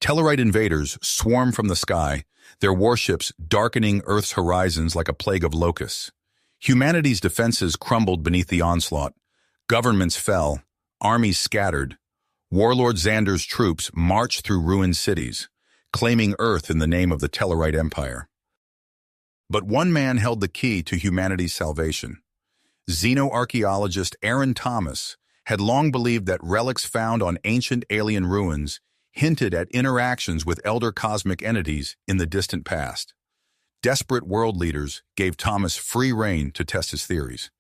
Tellarite invaders swarm from the sky, their warships darkening Earth's horizons like a plague of locusts. Humanity's defenses crumbled beneath the onslaught. Governments fell, armies scattered. Warlord Xander's troops marched through ruined cities, claiming Earth in the name of the Tellarite Empire. But one man held the key to humanity's salvation. Xenoarchaeologist Aaron Thomas had long believed that relics found on ancient alien ruins hinted at interactions with elder cosmic entities in the distant past. Desperate world leaders gave Thomas free rein to test his theories.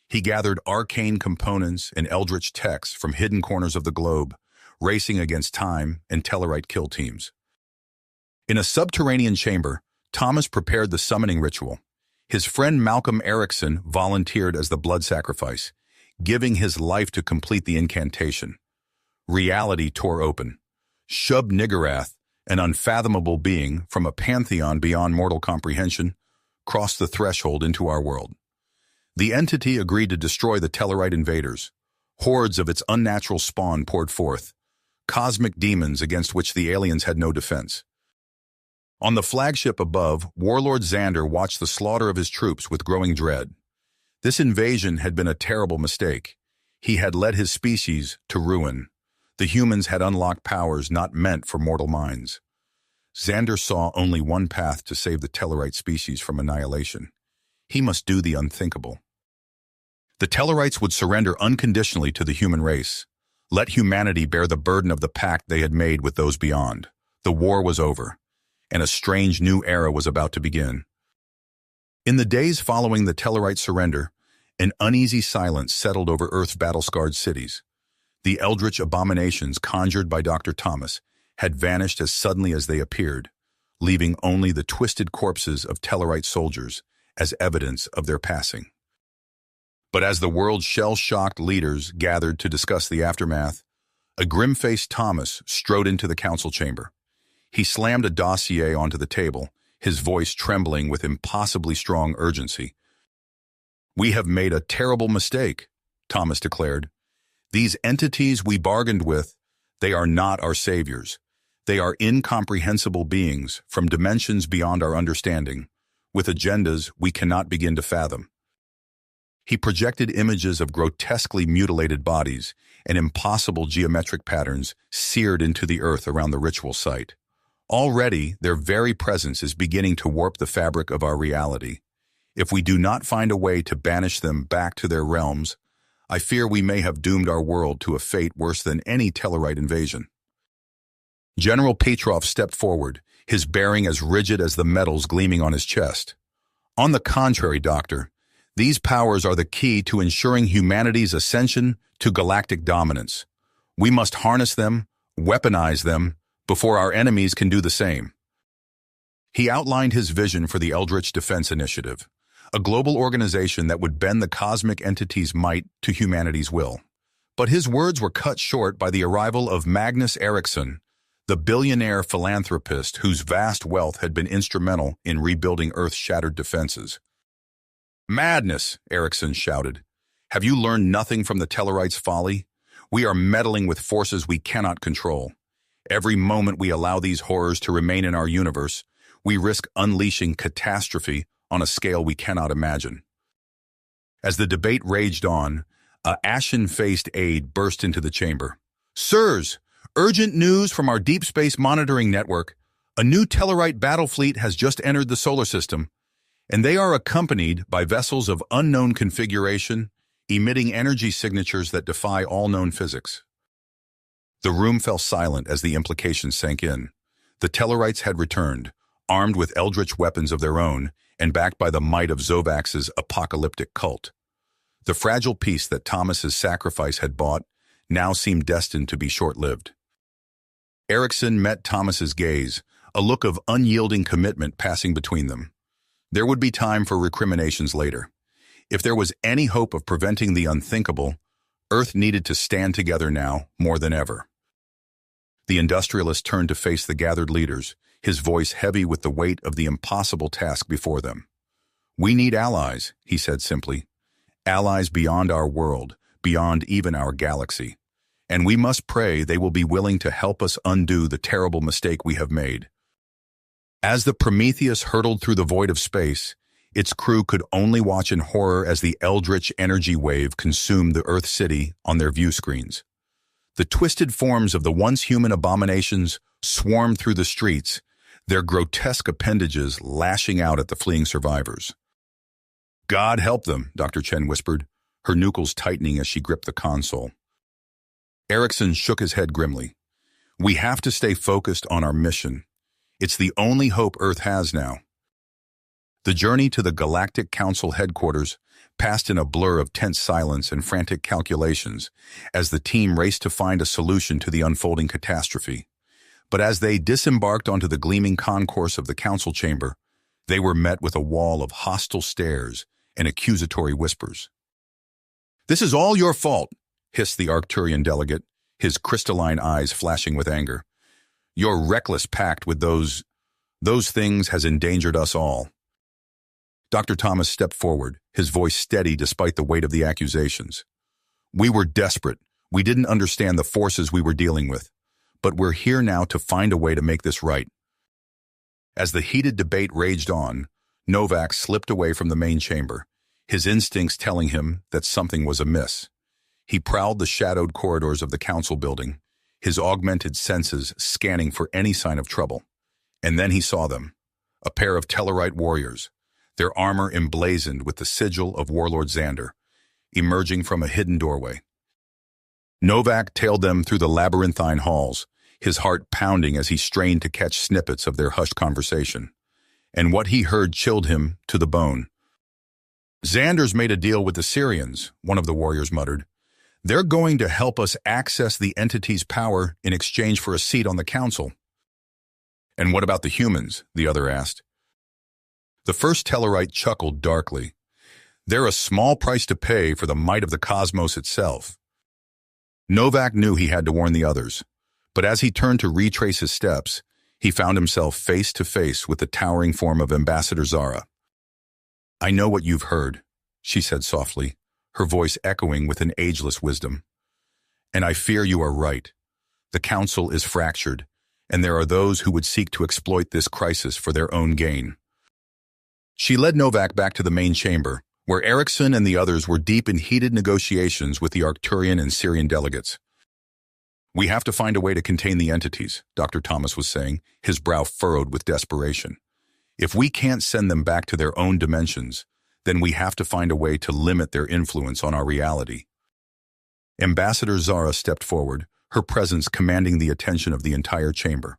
He gathered arcane components and eldritch texts from hidden corners of the globe, racing against time and Tellarite kill teams. In a subterranean chamber, Thomas prepared the summoning ritual. His friend Malcolm Erickson volunteered as the blood sacrifice, giving his life to complete the incantation. Reality tore open. Shub-Niggurath, an unfathomable being from a pantheon beyond mortal comprehension, crossed the threshold into our world. The entity agreed to destroy the Tellarite invaders. Hordes of its unnatural spawn poured forth, cosmic demons against which the aliens had no defense. On the flagship above, Warlord Xander watched the slaughter of his troops with growing dread. This invasion had been a terrible mistake. He had led his species to ruin. The humans had unlocked powers not meant for mortal minds. Xander saw only one path to save the Tellarite species from annihilation. He must do the unthinkable. The Tellarites would surrender unconditionally to the human race. Let humanity bear the burden of the pact they had made with those beyond. The war was over, and a strange new era was about to begin. In the days following the Tellarite surrender, an uneasy silence settled over Earth's battle-scarred cities. The eldritch abominations conjured by Dr. Thomas had vanished as suddenly as they appeared, leaving only the twisted corpses of Tellarite soldiers as evidence of their passing. But as the world's shell-shocked leaders gathered to discuss the aftermath, a grim-faced Thomas strode into the council chamber. He slammed a dossier onto the table, his voice trembling with impossibly strong urgency. "We have made a terrible mistake," Thomas declared. "These entities we bargained with, they are not our saviors. They are incomprehensible beings from dimensions beyond our understanding, with agendas we cannot begin to fathom." He projected images of grotesquely mutilated bodies and impossible geometric patterns seared into the earth around the ritual site. Already, their very presence is beginning to warp the fabric of our reality. If we do not find a way to banish them back to their realms, I fear we may have doomed our world to a fate worse than any Tellarite invasion. General Petrov stepped forward, his bearing as rigid as the metals gleaming on his chest. "On the contrary, Doctor, these powers are the key to ensuring humanity's ascension to galactic dominance. We must harness them, weaponize them, before our enemies can do the same." He outlined his vision for the Eldritch Defense Initiative, a global organization that would bend the cosmic entity's might to humanity's will. But his words were cut short by the arrival of Magnus Eriksson, the billionaire philanthropist whose vast wealth had been instrumental in rebuilding Earth's shattered defenses. "Madness," Eriksson shouted. "Have you learned nothing from the Tellarites' folly? We are meddling with forces we cannot control. Every moment we allow these horrors to remain in our universe, we risk unleashing catastrophe on a scale we cannot imagine." As the debate raged on, a ashen-faced aide burst into the chamber. "Sirs, urgent news from our deep space monitoring network. A new Tellarite battle fleet has just entered the solar system, and they are accompanied by vessels of unknown configuration, emitting energy signatures that defy all known physics." The room fell silent as the implications sank in. The Tellarites had returned, armed with eldritch weapons of their own, and backed by the might of Zovax's apocalyptic cult. The fragile peace that Thomas's sacrifice had bought now seemed destined to be short-lived. Eriksson met Thomas's gaze, a look of unyielding commitment passing between them. There would be time for recriminations later. If there was any hope of preventing the unthinkable, Earth needed to stand together now more than ever. The industrialist turned to face the gathered leaders, his voice heavy with the weight of the impossible task before them. "We need allies," he said simply. "Allies beyond our world, beyond even our galaxy. and we must pray they will be willing to help us undo the terrible mistake we have made. As the Prometheus hurtled through the void of space, its crew could only watch in horror as the eldritch energy wave consumed the Earth City on their view screens. The twisted forms of the once human abominations swarmed through the streets, their grotesque appendages lashing out at the fleeing survivors. "God help them," Dr. Chen whispered, her knuckles tightening as she gripped the console. Erickson shook his head grimly. "We have to stay focused on our mission. It's the only hope Earth has now." The journey to the Galactic Council headquarters passed in a blur of tense silence and frantic calculations as the team raced to find a solution to the unfolding catastrophe. But as they disembarked onto the gleaming concourse of the council chamber, they were met with a wall of hostile stares and accusatory whispers. "This is all your fault," hissed the Arcturian delegate, his crystalline eyes flashing with anger. "Your reckless pact with those things has endangered us all." Dr. Thomas stepped forward, his voice steady despite the weight of the accusations. "We were desperate. We didn't understand the forces we were dealing with. But we're here now to find a way to make this right." As the heated debate raged on, Novak slipped away from the main chamber, his instincts telling him that something was amiss. He prowled the shadowed corridors of the council building, his augmented senses scanning for any sign of trouble. And then he saw them, a pair of Tellarite warriors, their armor emblazoned with the sigil of Warlord Xander, emerging from a hidden doorway. Novak tailed them through the labyrinthine halls, his heart pounding as he strained to catch snippets of their hushed conversation. And what he heard chilled him to the bone. "Xander's made a deal with the Syrians," one of the warriors muttered. "They're going to help us access the entity's power in exchange for a seat on the council." "And what about the humans?" the other asked. The first Tellarite chuckled darkly. "They're a small price to pay for the might of the cosmos itself." Novak knew he had to warn the others, but as he turned to retrace his steps, he found himself face to face with the towering form of Ambassador Zara. "I know what you've heard," she said softly, her voice echoing with an ageless wisdom. "And I fear you are right. The council is fractured, and there are those who would seek to exploit this crisis for their own gain." She led Novak back to the main chamber, where Erickson and the others were deep in heated negotiations with the Arcturian and Syrian delegates. "We have to find a way to contain the entities," Dr. Thomas was saying, his brow furrowed with desperation. "If we can't send them back to their own dimensions, then we have to find a way to limit their influence on our reality." Ambassador Zara stepped forward, her presence commanding the attention of the entire chamber.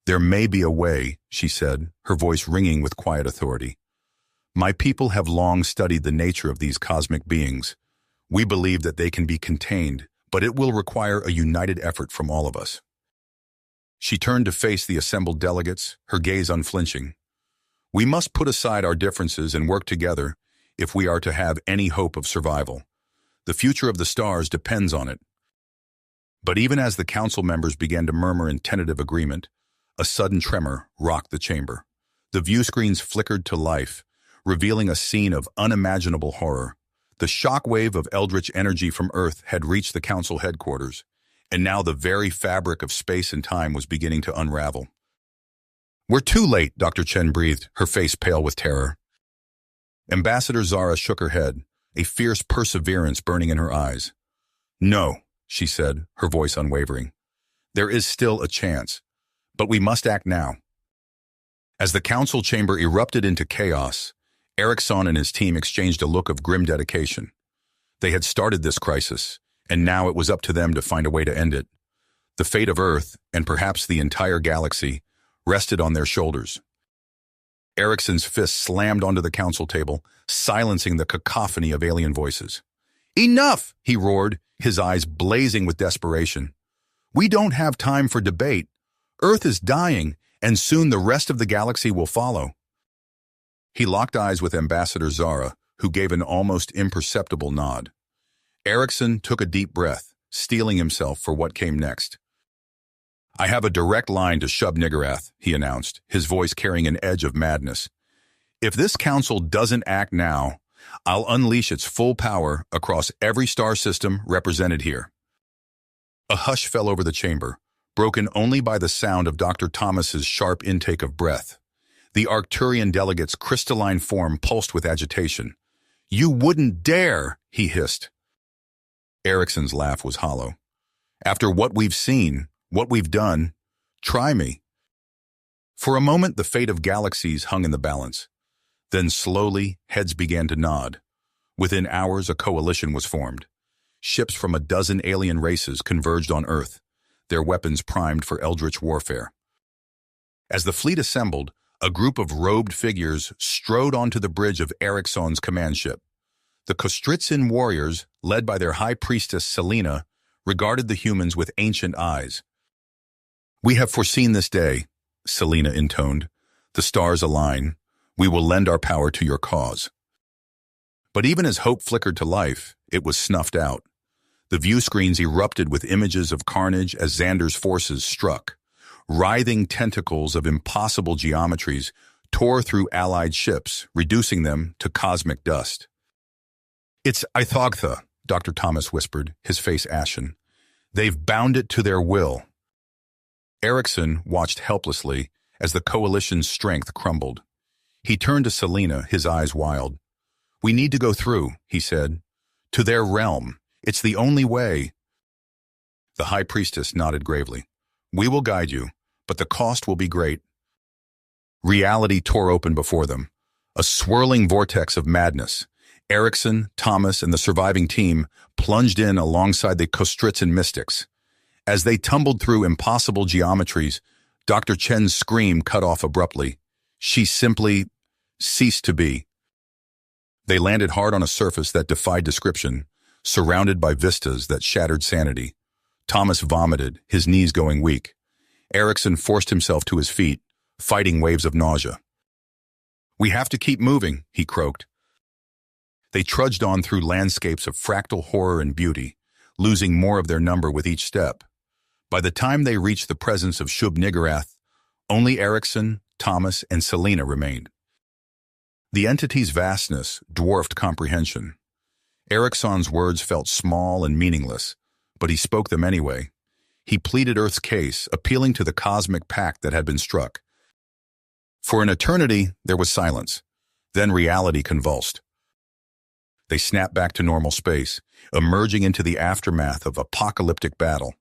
"There may be a way," she said, her voice ringing with quiet authority. "My people have long studied the nature of these cosmic beings. We believe that they can be contained, but it will require a united effort from all of us." She turned to face the assembled delegates, her gaze unflinching. "We must put aside our differences and work together if we are to have any hope of survival. The future of the stars depends on it." But even as the council members began to murmur in tentative agreement, a sudden tremor rocked the chamber. The view screens flickered to life, revealing a scene of unimaginable horror. The shockwave of eldritch energy from Earth had reached the council headquarters, and now the very fabric of space and time was beginning to unravel. "We're too late," Dr. Chen breathed, her face pale with terror. Ambassador Zara shook her head, a fierce perseverance burning in her eyes. "No," she said, her voice unwavering. "There is still a chance, but we must act now." As the council chamber erupted into chaos, Erickson and his team exchanged a look of grim dedication. They had started this crisis, and now it was up to them to find a way to end it. The fate of Earth, and perhaps the entire galaxy, rested on their shoulders. Erickson's fist slammed onto the council table, silencing the cacophony of alien voices. "Enough!" he roared, his eyes blazing with desperation. "We don't have time for debate. Earth is dying, and soon the rest of the galaxy will follow." He locked eyes with Ambassador Zara, who gave an almost imperceptible nod. Erickson took a deep breath, steeling himself for what came next. "I have a direct line to Shub-Niggurath," he announced, his voice carrying an edge of madness. "If this council doesn't act now, I'll unleash its full power across every star system represented here." A hush fell over the chamber, broken only by the sound of Dr. Thomas's sharp intake of breath. The Arcturian delegate's crystalline form pulsed with agitation. "You wouldn't dare!" he hissed. Erickson's laugh was hollow. "After what we've seen, what we've done, try me." For a moment, the fate of galaxies hung in the balance. Then slowly, heads began to nod. Within hours, a coalition was formed. Ships from a dozen alien races converged on Earth, their weapons primed for eldritch warfare. As the fleet assembled, a group of robed figures strode onto the bridge of Ericsson's command ship. The Kostritzin warriors, led by their high priestess Selena, regarded the humans with ancient eyes. "We have foreseen this day," Selena intoned. "The stars align. We will lend our power to your cause." But even as hope flickered to life, it was snuffed out. The view screens erupted with images of carnage as Xander's forces struck. Writhing tentacles of impossible geometries tore through Allied ships, reducing them to cosmic dust. "It's Ithogtha," Dr. Thomas whispered, his face ashen. "They've bound it to their will." Erickson watched helplessly as the coalition's strength crumbled. He turned to Selena, his eyes wild. "We need to go through," he said. "To their realm. It's the only way." The High Priestess nodded gravely. "We will guide you, but the cost will be great." Reality tore open before them, a swirling vortex of madness. Erickson, Thomas, and the surviving team plunged in alongside the Kostritzin mystics. As they tumbled through impossible geometries, Dr. Chen's scream cut off abruptly. She simply ceased to be. They landed hard on a surface that defied description, surrounded by vistas that shattered sanity. Thomas vomited, his knees going weak. Erickson forced himself to his feet, fighting waves of nausea. "We have to keep moving," he croaked. They trudged on through landscapes of fractal horror and beauty, losing more of their number with each step. By the time they reached the presence of Shub-Niggurath, only Erickson, Thomas, and Selena remained. The entity's vastness dwarfed comprehension. Erickson's words felt small and meaningless, but he spoke them anyway. He pleaded Earth's case, appealing to the cosmic pact that had been struck. For an eternity, there was silence. Then reality convulsed. They snapped back to normal space, emerging into the aftermath of apocalyptic battle.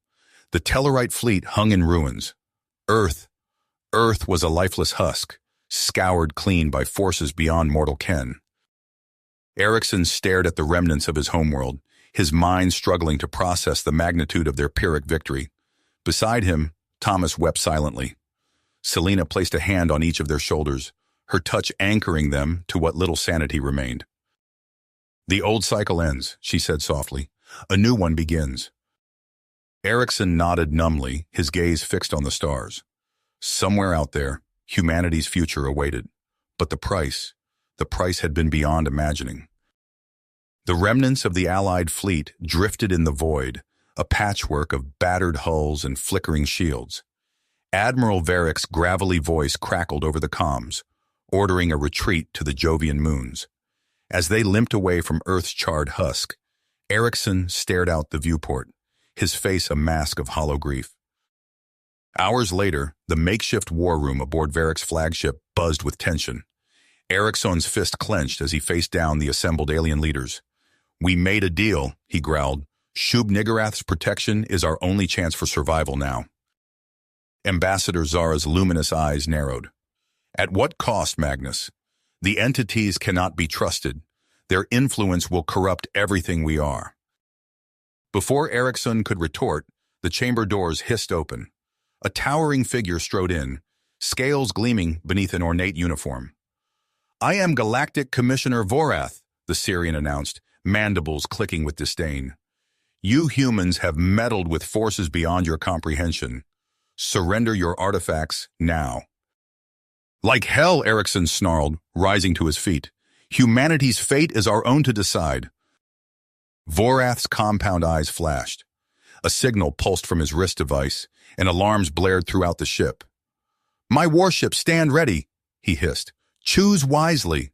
The Tellarite fleet hung in ruins. Earth was a lifeless husk, scoured clean by forces beyond mortal ken. Erickson stared at the remnants of his homeworld, his mind struggling to process the magnitude of their Pyrrhic victory. Beside him, Thomas wept silently. Selena placed a hand on each of their shoulders, her touch anchoring them to what little sanity remained. "The old cycle ends," she said softly. "A new one begins." Erickson nodded numbly, his gaze fixed on the stars. Somewhere out there, humanity's future awaited. But the price had been beyond imagining. The remnants of the Allied fleet drifted in the void, a patchwork of battered hulls and flickering shields. Admiral Varick's gravelly voice crackled over the comms, ordering a retreat to the Jovian moons. As they limped away from Earth's charred husk, Erickson stared out the viewport, his face a mask of hollow grief. Hours later, the makeshift war room aboard Varick's flagship buzzed with tension. Erickson's fist clenched as he faced down the assembled alien leaders. "We made a deal," he growled. "Shub-Niggurath's protection is our only chance for survival now." Ambassador Zara's luminous eyes narrowed. "At what cost, Magnus? The entities cannot be trusted. Their influence will corrupt everything we are." Before Erickson could retort, the chamber doors hissed open. A towering figure strode in, scales gleaming beneath an ornate uniform. "I am Galactic Commissioner Vorath," the Syrian announced, mandibles clicking with disdain. "You humans have meddled with forces beyond your comprehension. Surrender your artifacts now." "Like hell," Erickson snarled, rising to his feet. "Humanity's fate is our own to decide." Vorath's compound eyes flashed. A signal pulsed from his wrist device, and alarms blared throughout the ship. "My warship, stand ready," he hissed. "Choose wisely."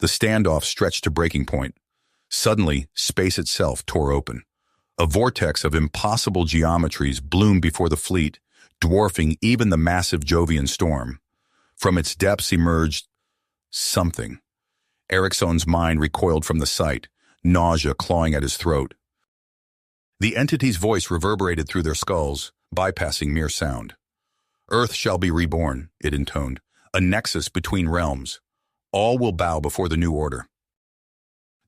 The standoff stretched to breaking point. Suddenly, space itself tore open. A vortex of impossible geometries bloomed before the fleet, dwarfing even the massive Jovian storm. From its depths emerged something. Ericsson's mind recoiled from the sight, nausea clawing at his throat. The entity's voice reverberated through their skulls, bypassing mere sound. Earth shall be reborn, it intoned, a nexus between realms. All will bow before the new order.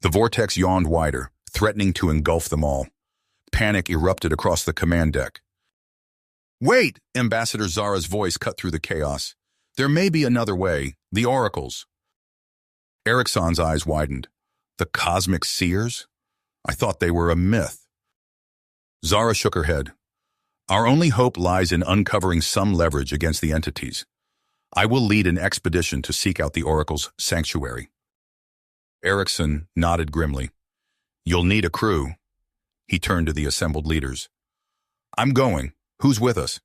The vortex yawned wider, threatening to engulf them all. Panic erupted across the command deck. "Wait!" Ambassador Zara's voice cut through the chaos. "There may be another way. The oracles." Ericsson's eyes widened. The cosmic seers? I thought they were a myth. Zara shook her head. "Our only hope lies in uncovering some leverage against the entities. I will lead an expedition to seek out the oracle's sanctuary." Ericsson nodded grimly. "You'll need a crew." He turned to the assembled leaders. "I'm going. Who's with us?"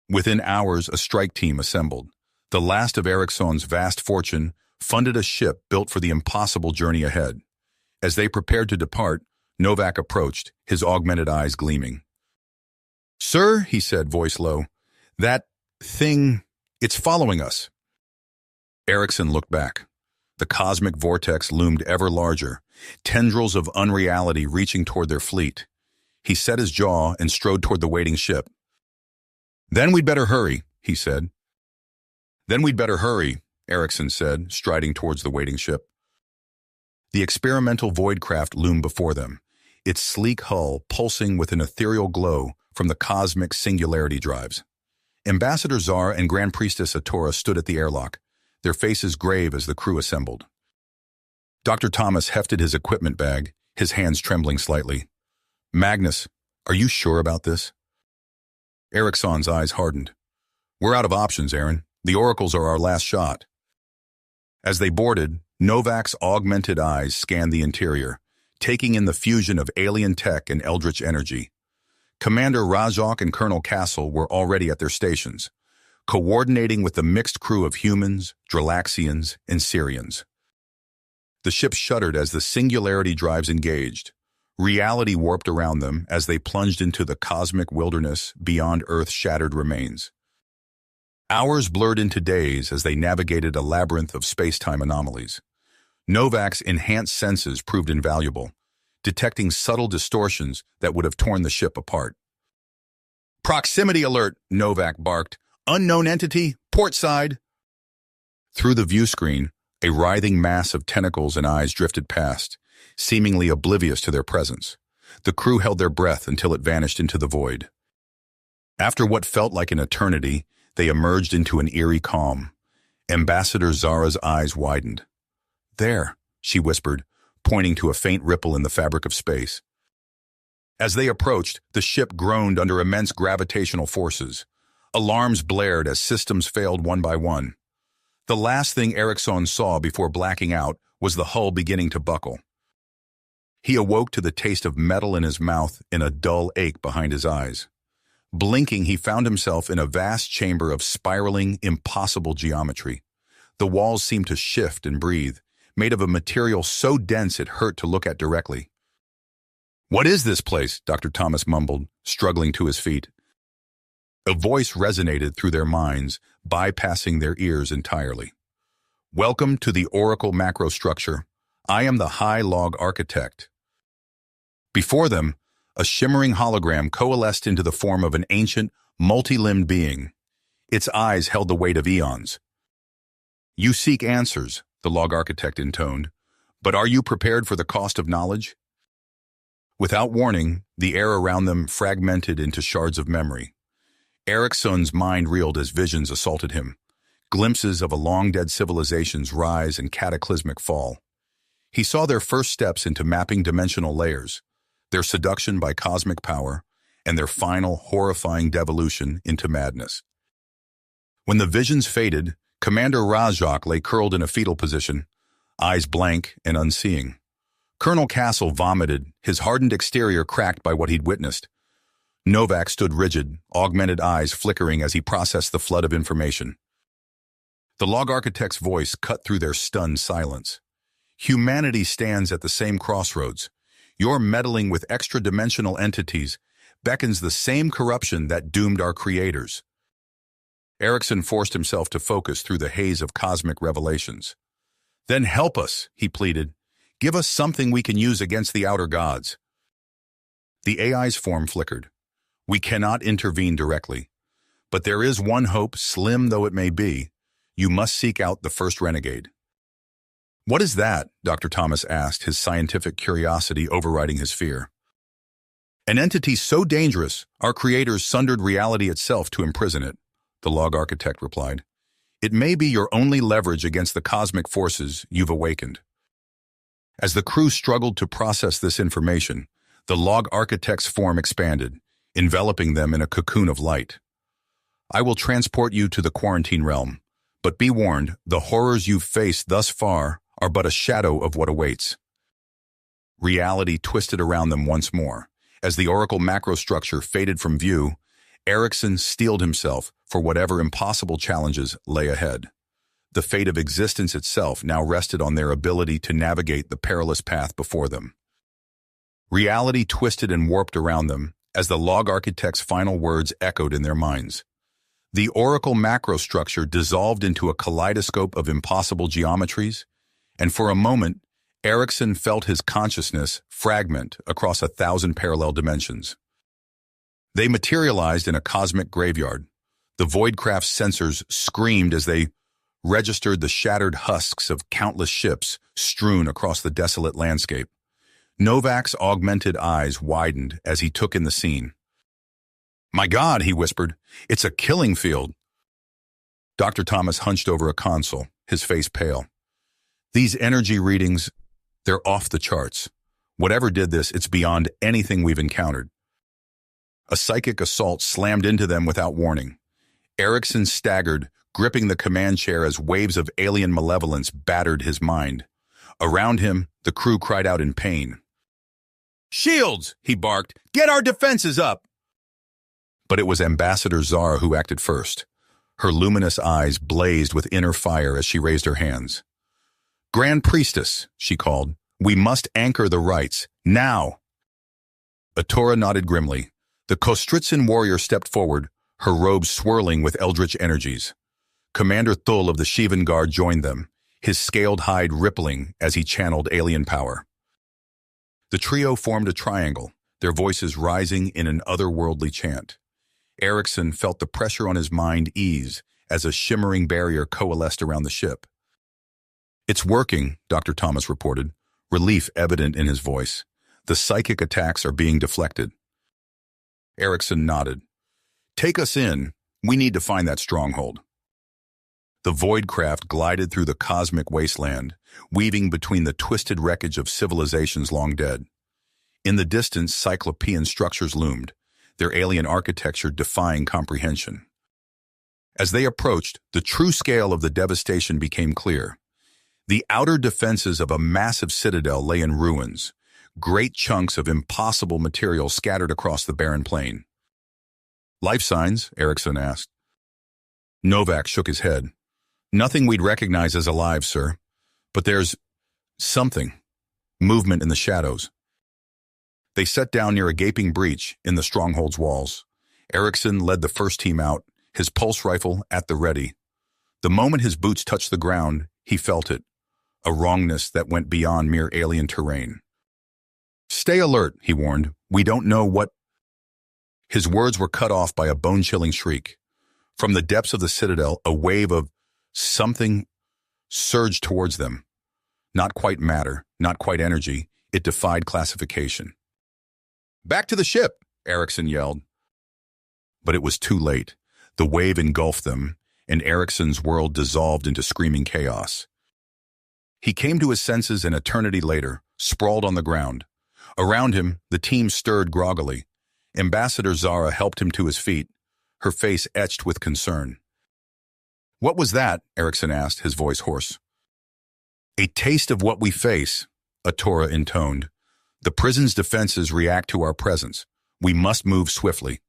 Within hours, a strike team assembled. The last of Ericsson's vast fortune funded a ship built for the impossible journey ahead. As they prepared to depart, Novak approached, his augmented eyes gleaming. "Sir," he said, voice low, "that thing, it's following us." Ericsson looked back. The cosmic vortex loomed ever larger, tendrils of unreality reaching toward their fleet. He set his jaw and strode toward the waiting ship. "Then we'd better hurry," he said. "Then we'd better hurry," Ericsson said, striding towards the waiting ship. The experimental voidcraft loomed before them, its sleek hull pulsing with an ethereal glow from the cosmic singularity drives. Ambassador Zara and Grand Priestess Atora stood at the airlock, their faces grave as the crew assembled. Dr. Thomas hefted his equipment bag, his hands trembling slightly. "Magnus, are you sure about this?" Ericsson's eyes hardened. "We're out of options, Aaron. The oracles are our last shot." As they boarded, Novak's augmented eyes scanned the interior, taking in the fusion of alien tech and eldritch energy. Commander Rajok and Colonel Castle were already at their stations, coordinating with the mixed crew of humans, Dralaxians, and Syrians. The ship shuddered as the singularity drives engaged. Reality warped around them as they plunged into the cosmic wilderness beyond Earth's shattered remains. Hours blurred into days as they navigated a labyrinth of space-time anomalies. Novak's enhanced senses proved invaluable, detecting subtle distortions that would have torn the ship apart. "Proximity alert," Novak barked. "Unknown entity, port side." Through the view screen, a writhing mass of tentacles and eyes drifted past, seemingly oblivious to their presence. The crew held their breath until it vanished into the void. After what felt like an eternity, they emerged into an eerie calm. Ambassador Zara's eyes widened. "There," she whispered, pointing to a faint ripple in the fabric of space. As they approached, the ship groaned under immense gravitational forces. Alarms blared as systems failed one by one. The last thing Ericsson saw before blacking out was the hull beginning to buckle. He awoke to the taste of metal in his mouth and a dull ache behind his eyes. Blinking, he found himself in a vast chamber of spiraling, impossible geometry. The walls seemed to shift and breathe, made of a material so dense it hurt to look at directly. "What is this place?" Dr. Thomas mumbled, struggling to his feet. A voice resonated through their minds, bypassing their ears entirely. "Welcome to the Oracle macrostructure. I am the High Log Architect." Before them, a shimmering hologram coalesced into the form of an ancient, multi-limbed being. Its eyes held the weight of eons. "You seek answers," the Log Architect intoned, "but are you prepared for the cost of knowledge?" Without warning, the air around them fragmented into shards of memory. Ericsson's mind reeled as visions assaulted him, glimpses of a long-dead civilization's rise and cataclysmic fall. He saw their first steps into mapping dimensional layers, their seduction by cosmic power, and their final horrifying devolution into madness. When the visions faded, Commander Rajok lay curled in a fetal position, eyes blank and unseeing. Colonel Castle vomited, his hardened exterior cracked by what he'd witnessed. Novak stood rigid, augmented eyes flickering as he processed the flood of information. The Log Architect's voice cut through their stunned silence. "Humanity stands at the same crossroads. Your meddling with extra-dimensional entities beckons the same corruption that doomed our creators. Erickson forced himself to focus through the haze of cosmic revelations. Then help us, he pleaded. Give us something we can use against the outer gods. The AI's form flickered. We cannot intervene directly. But there is one hope, slim though it may be. You must seek out the first renegade. What is that? Dr. Thomas asked, his scientific curiosity overriding his fear. An entity so dangerous, our creators sundered reality itself to imprison it, the log architect replied. It may be your only leverage against the cosmic forces you've awakened. As the crew struggled to process this information, the log architect's form expanded, enveloping them in a cocoon of light. I will transport you to the quarantine realm, but be warned, the horrors you've faced thus far are but a shadow of what awaits. Reality twisted around them once more. As the Oracle macrostructure faded from view, Erickson steeled himself for whatever impossible challenges lay ahead. The fate of existence itself now rested on their ability to navigate the perilous path before them. Reality twisted and warped around them as the log architect's final words echoed in their minds. The Oracle macrostructure dissolved into a kaleidoscope of impossible geometries, and for a moment, Erickson felt his consciousness fragment across 1,000 parallel dimensions. They materialized in a cosmic graveyard. The Voidcraft's sensors screamed as they registered the shattered husks of countless ships strewn across the desolate landscape. Novak's augmented eyes widened as he took in the scene. My God, he whispered, it's a killing field. Dr. Thomas hunched over a console, his face pale. These energy readings, they're off the charts. Whatever did this, it's beyond anything we've encountered. A psychic assault slammed into them without warning. Erickson staggered, gripping the command chair as waves of alien malevolence battered his mind. Around him, the crew cried out in pain. Shields, he barked. Get our defenses up! But it was Ambassador Zara who acted first. Her luminous eyes blazed with inner fire as she raised her hands. Grand Priestess, she called, we must anchor the rites, now! Atora nodded grimly. The Kostritzin warrior stepped forward, her robes swirling with eldritch energies. Commander Thul of the Shivan Guard joined them, his scaled hide rippling as he channeled alien power. The trio formed a triangle, their voices rising in an otherworldly chant. Erickson felt the pressure on his mind ease as a shimmering barrier coalesced around the ship. It's working, Dr. Thomas reported, relief evident in his voice. The psychic attacks are being deflected. Erickson nodded. Take us in. We need to find that stronghold. The Voidcraft glided through the cosmic wasteland, weaving between the twisted wreckage of civilizations long dead. In the distance, cyclopean structures loomed, their alien architecture defying comprehension. As they approached, the true scale of the devastation became clear. The outer defenses of a massive citadel lay in ruins, great chunks of impossible material scattered across the barren plain. Life signs? Erickson asked. Novak shook his head. Nothing we'd recognize as alive, sir. But there's something. Movement in the shadows. They sat down near a gaping breach in the stronghold's walls. Erickson led the first team out, his pulse rifle at the ready. The moment his boots touched the ground, he felt it. A wrongness that went beyond mere alien terrain. Stay alert, he warned. We don't know what... His words were cut off by a bone-chilling shriek. From the depths of the citadel, a wave of something surged towards them. Not quite matter, not quite energy. It defied classification. Back to the ship, Erickson yelled. But it was too late. The wave engulfed them, and Erickson's world dissolved into screaming chaos. He came to his senses an eternity later, sprawled on the ground. Around him, the team stirred groggily. Ambassador Zara helped him to his feet, her face etched with concern. What was that? Erickson asked, his voice hoarse. A taste of what we face, Atora intoned. The prison's defenses react to our presence. We must move swiftly.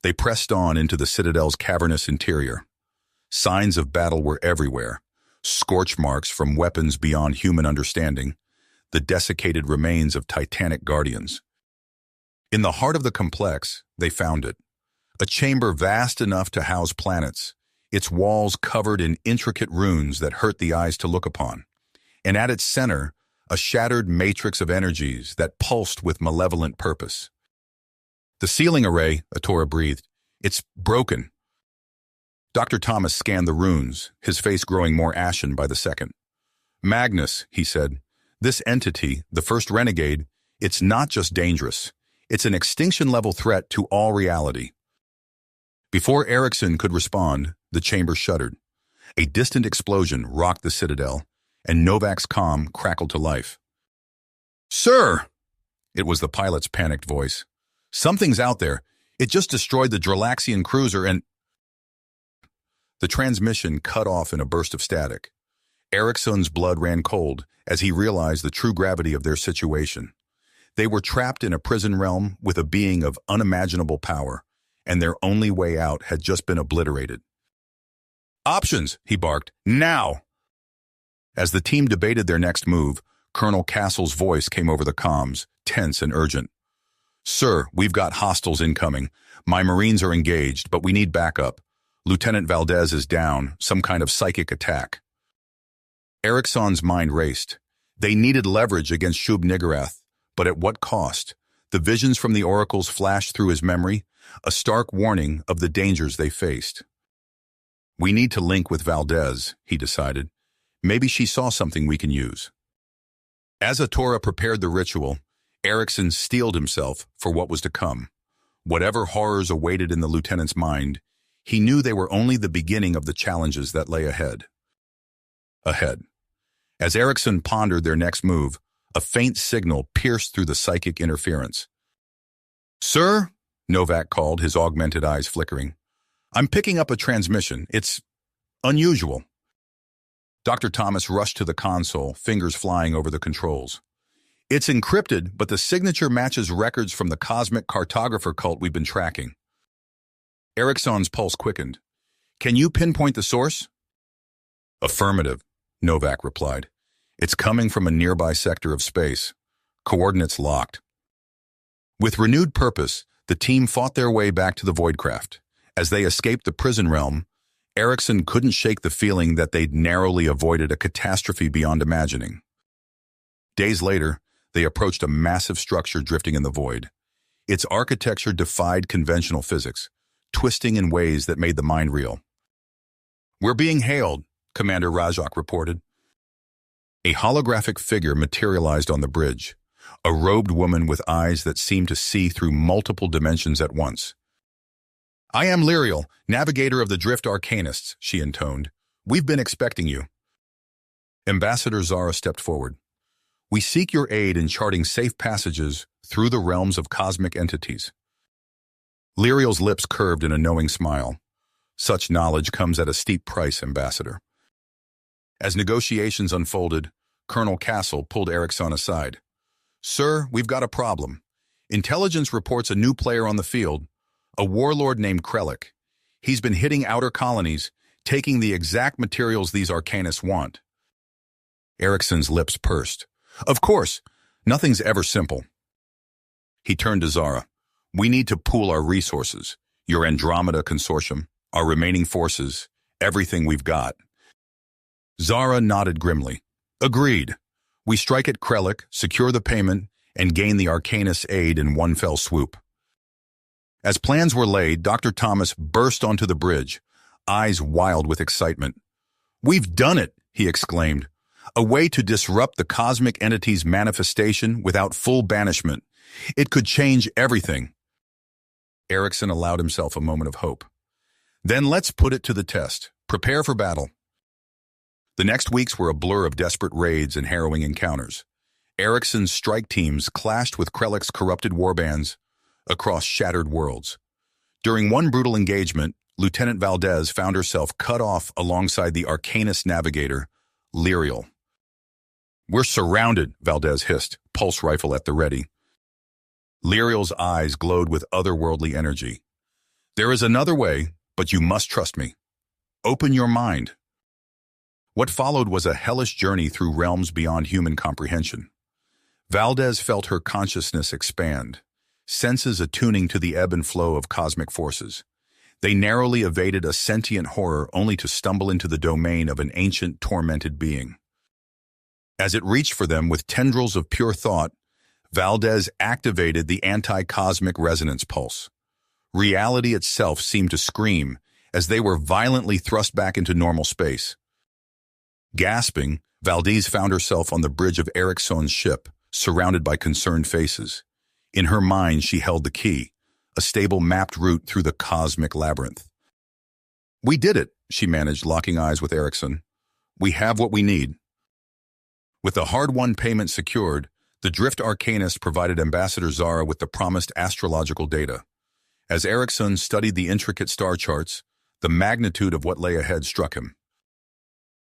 They pressed on into the citadel's cavernous interior. Signs of battle were everywhere, scorch marks from weapons beyond human understanding. the desiccated remains of titanic guardians. In the heart of the complex, they found it. A chamber vast enough to house planets, its walls covered in intricate runes that hurt the eyes to look upon. And at its center, a shattered matrix of energies that pulsed with malevolent purpose. The sealing array, Atora breathed. It's broken. Dr. Thomas scanned the runes, his face growing more ashen by the second. Magnus, he said, this entity, the first renegade, it's not just dangerous. It's an extinction-level threat to all reality. Before Erickson could respond, the chamber shuddered. A distant explosion rocked the citadel, and Novak's comm crackled to life. Sir! It was the pilot's panicked voice. Something's out there. It just destroyed the Dralaxian cruiser and... The transmission cut off in a burst of static. Erickson's blood ran cold as he realized the true gravity of their situation. They were trapped in a prison realm with a being of unimaginable power, and their only way out had just been obliterated. Options, he barked. Now! As the team debated their next move, Colonel Castle's voice came over the comms, tense and urgent. Sir, we've got hostiles incoming. My Marines are engaged, but we need backup. Lieutenant Valdez is down, some kind of psychic attack. Ericsson's mind raced. They needed leverage against Shub-Niggurath, but at what cost? The visions from the oracles flashed through his memory, a stark warning of the dangers they faced. We need to link with Valdez, he decided. Maybe she saw something we can use. As Atora prepared the ritual, Erickson steeled himself for what was to come. Whatever horrors awaited in the lieutenant's mind, he knew they were only the beginning of the challenges that lay ahead. As Erickson pondered their next move, a faint signal pierced through the psychic interference. Sir, Novak called, his augmented eyes flickering. I'm picking up a transmission. It's unusual. Dr. Thomas rushed to the console, fingers flying over the controls. It's encrypted, but the signature matches records from the cosmic cartographer cult we've been tracking. Ericsson's pulse quickened. Can you pinpoint the source? Affirmative, Novak replied. It's coming from a nearby sector of space. Coordinates locked. With renewed purpose, the team fought their way back to the Voidcraft. As they escaped the prison realm, Erickson couldn't shake the feeling that they'd narrowly avoided a catastrophe beyond imagining. Days later, they approached a massive structure drifting in the void. Its architecture defied conventional physics, twisting in ways that made the mind reel. We're being hailed, Commander Rajak reported. A holographic figure materialized on the bridge, a robed woman with eyes that seemed to see through multiple dimensions at once. I am Lyriel, navigator of the Drift Arcanists, she intoned. We've been expecting you. Ambassador Zara stepped forward. We seek your aid in charting safe passages through the realms of cosmic entities. Lyriel's lips curved in a knowing smile. Such knowledge comes at a steep price, Ambassador. As negotiations unfolded, Colonel Castle pulled Erickson aside. Sir, we've got a problem. Intelligence reports a new player on the field, a warlord named Krellick. He's been hitting outer colonies, taking the exact materials these Arcanists want. Erickson's lips pursed. Of course, nothing's ever simple. He turned to Zara. We need to pool our resources, your Andromeda Consortium, our remaining forces, everything we've got. Zara nodded grimly. Agreed. We strike at Krellick, secure the payment, and gain the Arcanist's aid in one fell swoop. As plans were laid, Dr. Thomas burst onto the bridge, eyes wild with excitement. We've done it, he exclaimed. A way to disrupt the cosmic entity's manifestation without full banishment. It could change everything. Erickson allowed himself a moment of hope. Then let's put it to the test. Prepare for battle. The next weeks were a blur of desperate raids and harrowing encounters. Erickson's strike teams clashed with Krellick's corrupted warbands across shattered worlds. During one brutal engagement, Lieutenant Valdez found herself cut off alongside the Arcanist navigator, Lyriel. We're surrounded, Valdez hissed, pulse rifle at the ready. Lyriel's eyes glowed with otherworldly energy. There is another way, but you must trust me. Open your mind. What followed was a hellish journey through realms beyond human comprehension. Valdez felt her consciousness expand, senses attuning to the ebb and flow of cosmic forces. They narrowly evaded a sentient horror only to stumble into the domain of an ancient, tormented being. As it reached for them with tendrils of pure thought, Valdez activated the anti-cosmic resonance pulse. Reality itself seemed to scream as they were violently thrust back into normal space. Gasping, Valdez found herself on the bridge of Ericsson's ship, surrounded by concerned faces. In her mind, she held the key, a stable mapped route through the cosmic labyrinth. "We did it," she managed, locking eyes with Ericsson. "We have what we need." With the hard-won payment secured, the Drift Arcanist provided Ambassador Zara with the promised astrological data. As Ericsson studied the intricate star charts, the magnitude of what lay ahead struck him.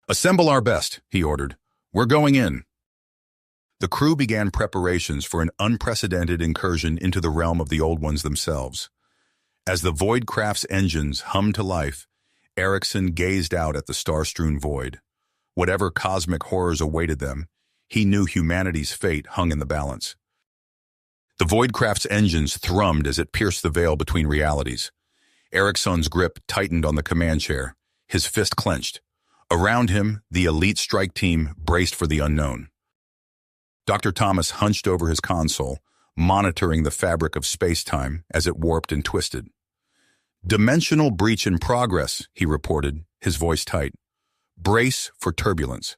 "Assemble our best," he ordered. "We're going in." The crew began preparations for an unprecedented incursion into the realm of the Old Ones themselves. As the Voidcraft's engines hummed to life, Ericsson gazed out at the star-strewn void. Whatever cosmic horrors awaited them, he knew humanity's fate hung in the balance. The Voidcraft's engines thrummed as it pierced the veil between realities. Ericsson's grip tightened on the command chair, his fist clenched. Around him, the elite strike team braced for the unknown. Dr. Thomas hunched over his console, monitoring the fabric of space-time as it warped and twisted. "Dimensional breach in progress," he reported, his voice tight. "Brace for turbulence."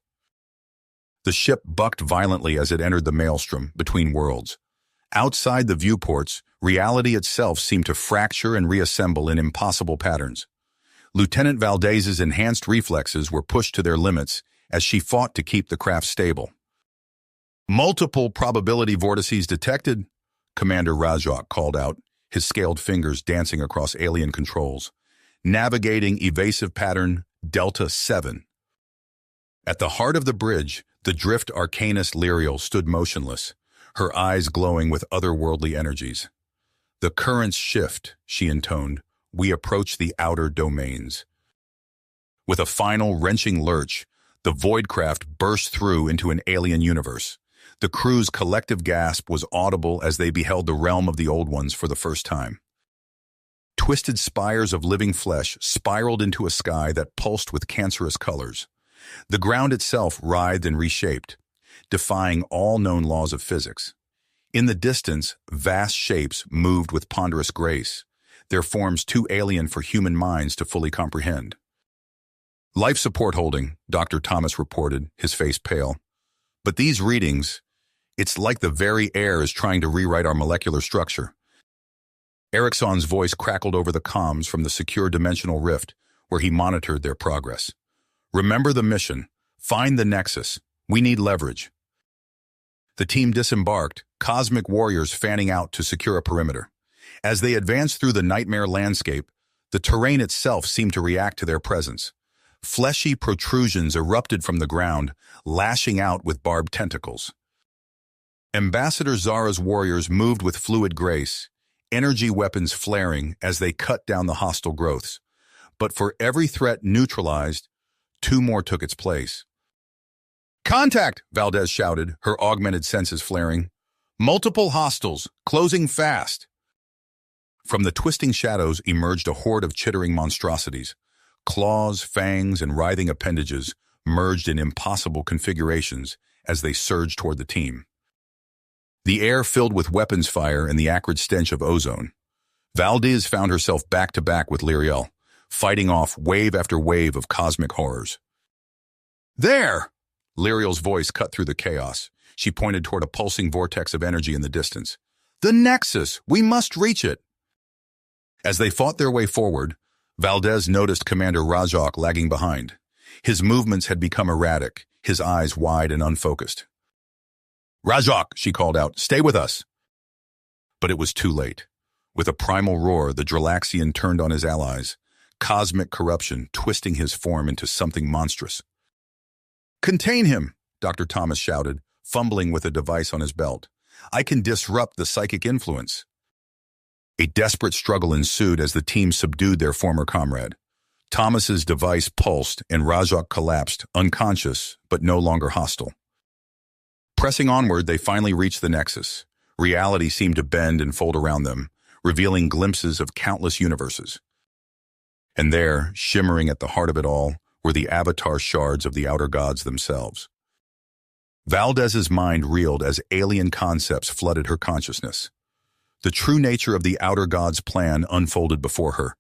The ship bucked violently as it entered the maelstrom between worlds. Outside the viewports, reality itself seemed to fracture and reassemble in impossible patterns. Lieutenant Valdez's enhanced reflexes were pushed to their limits as she fought to keep the craft stable. "Multiple probability vortices detected," Commander Rajok called out, his scaled fingers dancing across alien controls. "Navigating evasive pattern Delta 7. At the heart of the bridge, the Drift Arcanist Lyriel stood motionless, her eyes glowing with otherworldly energies. "The currents shift," she intoned. "We approach the outer domains." With a final wrenching lurch, the Voidcraft burst through into an alien universe. The crew's collective gasp was audible as they beheld the realm of the Old Ones for the first time. Twisted spires of living flesh spiraled into a sky that pulsed with cancerous colors. The ground itself writhed and reshaped, defying all known laws of physics. In the distance, vast shapes moved with ponderous grace, their forms too alien for human minds to fully comprehend. "Life support holding," Dr. Thomas reported, his face pale. "But these readings, it's like the very air is trying to rewrite our molecular structure." Ericsson's voice crackled over the comms from the secure dimensional rift where he monitored their progress. "Remember the mission. Find the nexus. We need leverage." The team disembarked, cosmic warriors fanning out to secure a perimeter. As they advanced through the nightmare landscape, the terrain itself seemed to react to their presence. Fleshy protrusions erupted from the ground, lashing out with barbed tentacles. Ambassador Zara's warriors moved with fluid grace, energy weapons flaring as they cut down the hostile growths. But for every threat neutralized, two more took its place. "Contact!" Valdez shouted, her augmented senses flaring. "Multiple hostiles, closing fast." From the twisting shadows emerged a horde of chittering monstrosities. Claws, fangs, and writhing appendages merged in impossible configurations as they surged toward the team. The air filled with weapons fire and the acrid stench of ozone. Valdez found herself back-to-back with Lyriel, fighting off wave after wave of cosmic horrors. "There!" Lyriel's voice cut through the chaos. She pointed toward a pulsing vortex of energy in the distance. "The Nexus! We must reach it!" As they fought their way forward, Valdez noticed Commander Rajok lagging behind. His movements had become erratic, his eyes wide and unfocused. "Rajok," she called out, "stay with us." But it was too late. With a primal roar, the Dralaxian turned on his allies, cosmic corruption twisting his form into something monstrous. "Contain him," Dr. Thomas shouted, fumbling with a device on his belt. "I can disrupt the psychic influence." A desperate struggle ensued as the team subdued their former comrade. Thomas's device pulsed and Rajok collapsed, unconscious but no longer hostile. Pressing onward, they finally reached the nexus. Reality seemed to bend and fold around them, revealing glimpses of countless universes. And there, shimmering at the heart of it all, were the avatar shards of the outer gods themselves. Valdez's mind reeled as alien concepts flooded her consciousness. The true nature of the outer gods' plan unfolded before her,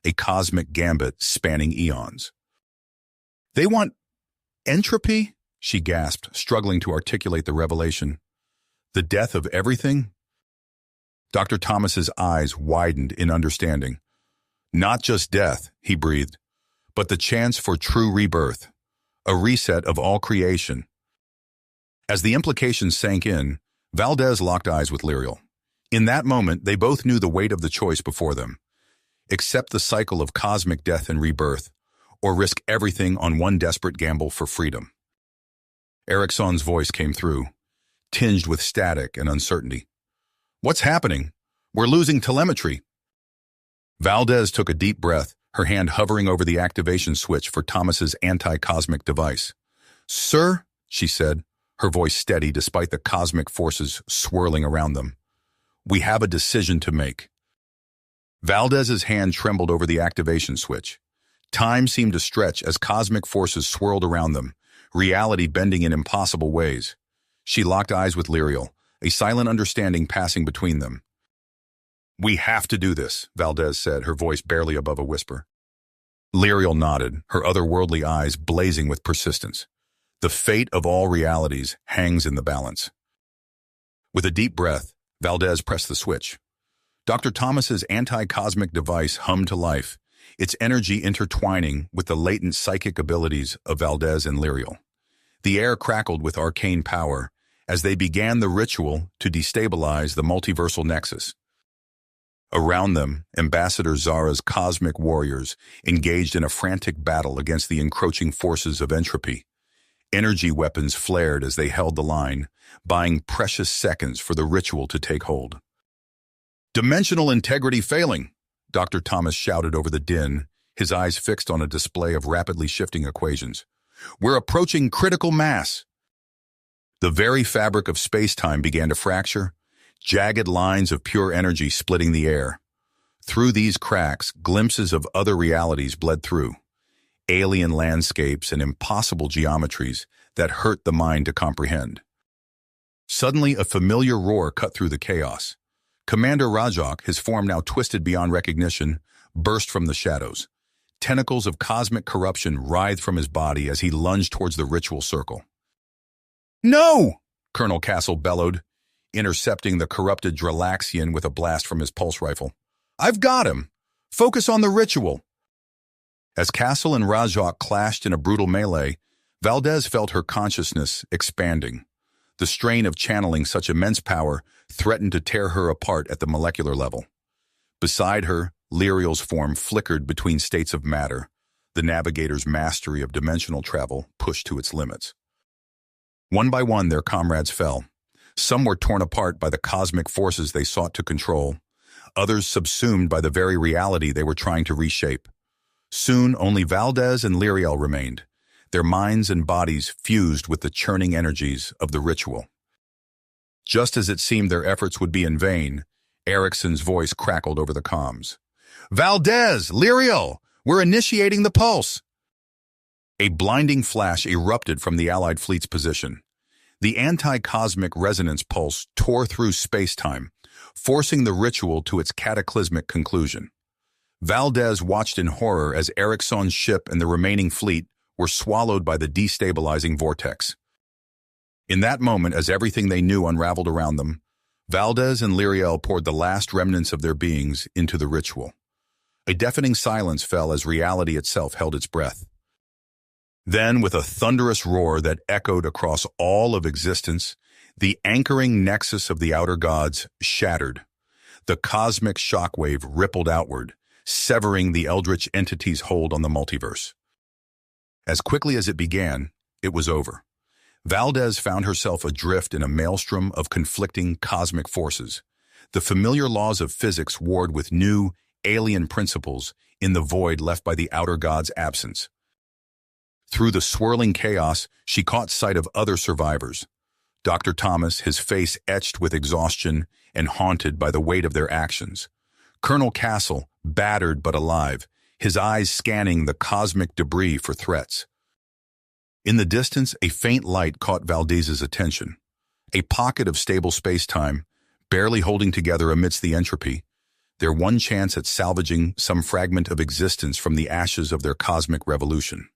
a cosmic gambit spanning eons. "They want entropy?" she gasped, struggling to articulate the revelation. "The death of everything?" Dr. Thomas's eyes widened in understanding. "Not just death," he breathed, "but the chance for true rebirth, a reset of all creation." As the implications sank in, Valdez locked eyes with Lyriel. In that moment, they both knew the weight of the choice before them. Accept the cycle of cosmic death and rebirth, or risk everything on one desperate gamble for freedom. Ericsson's voice came through, tinged with static and uncertainty. "What's happening? We're losing telemetry." Valdez took a deep breath, her hand hovering over the activation switch for Thomas's anti-cosmic device. "Sir," she said, her voice steady despite the cosmic forces swirling around them, "we have a decision to make." Valdez's hand trembled over the activation switch. Time seemed to stretch as cosmic forces swirled around them, reality bending in impossible ways. She locked eyes with Lyriel, a silent understanding passing between them. "We have to do this," Valdez said, her voice barely above a whisper. Lyriel nodded, her otherworldly eyes blazing with persistence. The fate of all realities hangs in the balance. With a deep breath, Valdez pressed the switch. Dr. Thomas's anti-cosmic device hummed to life, its energy intertwining with the latent psychic abilities of Valdez and Lyriel. The air crackled with arcane power as they began the ritual to destabilize the multiversal nexus. Around them, Ambassador Zara's cosmic warriors engaged in a frantic battle against the encroaching forces of entropy. Energy weapons flared as they held the line, buying precious seconds for the ritual to take hold. "Dimensional integrity failing," Dr. Thomas shouted over the din, his eyes fixed on a display of rapidly shifting equations. "We're approaching critical mass." The very fabric of space-time began to fracture, jagged lines of pure energy splitting the air. Through these cracks, glimpses of other realities bled through. Alien landscapes and impossible geometries that hurt the mind to comprehend. Suddenly, a familiar roar cut through the chaos. Commander Rajok, his form now twisted beyond recognition, burst from the shadows. Tentacles of cosmic corruption writhed from his body as he lunged towards the ritual circle. "No!" Colonel Castle bellowed, intercepting the corrupted Dralaxian with a blast from his pulse rifle. "I've got him! Focus on the ritual!" As Castle and Rajok clashed in a brutal melee, Valdez felt her consciousness expanding. The strain of channeling such immense power threatened to tear her apart at the molecular level. Beside her, Lyriel's form flickered between states of matter, the navigator's mastery of dimensional travel pushed to its limits. One by one, their comrades fell. Some were torn apart by the cosmic forces they sought to control, others subsumed by the very reality they were trying to reshape. Soon, only Valdez and Lyriel remained, their minds and bodies fused with the churning energies of the ritual. Just as it seemed their efforts would be in vain, Ericsson's voice crackled over the comms. "Valdez! Lyriel! We're initiating the pulse!" A blinding flash erupted from the Allied fleet's position. The anti-cosmic resonance pulse tore through space-time, forcing the ritual to its cataclysmic conclusion. Valdez watched in horror as Ericsson's ship and the remaining fleet were swallowed by the destabilizing vortex. In that moment, as everything they knew unraveled around them, Valdez and Lyriel poured the last remnants of their beings into the ritual. A deafening silence fell as reality itself held its breath. Then, with a thunderous roar that echoed across all of existence, the anchoring nexus of the outer gods shattered. The cosmic shockwave rippled outward, severing the eldritch entity's hold on the multiverse. As quickly as it began, it was over. Valdez found herself adrift in a maelstrom of conflicting cosmic forces. The familiar laws of physics warred with new, alien principles in the void left by the outer god's absence. Through the swirling chaos, she caught sight of other survivors. Dr. Thomas, his face etched with exhaustion and haunted by the weight of their actions. Colonel Castle, battered but alive, his eyes scanning the cosmic debris for threats. In the distance, a faint light caught Valdez's attention. A pocket of stable space-time, barely holding together amidst the entropy, their one chance at salvaging some fragment of existence from the ashes of their cosmic revolution.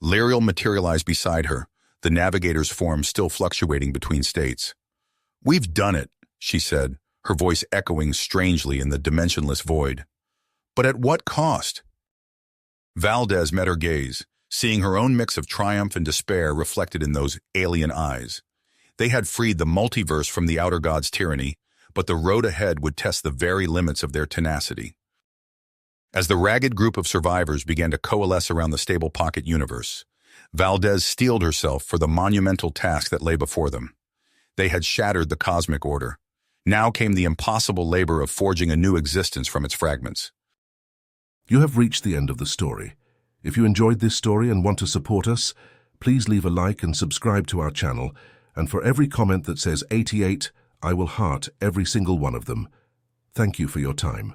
Lariel materialized beside her, the navigator's form still fluctuating between states. "We've done it," she said, her voice echoing strangely in the dimensionless void. "But at what cost?" Valdez met her gaze, seeing her own mix of triumph and despair reflected in those alien eyes. They had freed the multiverse from the outer god's tyranny, but the road ahead would test the very limits of their tenacity. As the ragged group of survivors began to coalesce around the stable pocket universe, Valdez steeled herself for the monumental task that lay before them. They had shattered the cosmic order. Now came the impossible labor of forging a new existence from its fragments. You have reached the end of the story. If you enjoyed this story and want to support us, please leave a like and subscribe to our channel, and for every comment that says 88, I will heart every single one of them. Thank you for your time.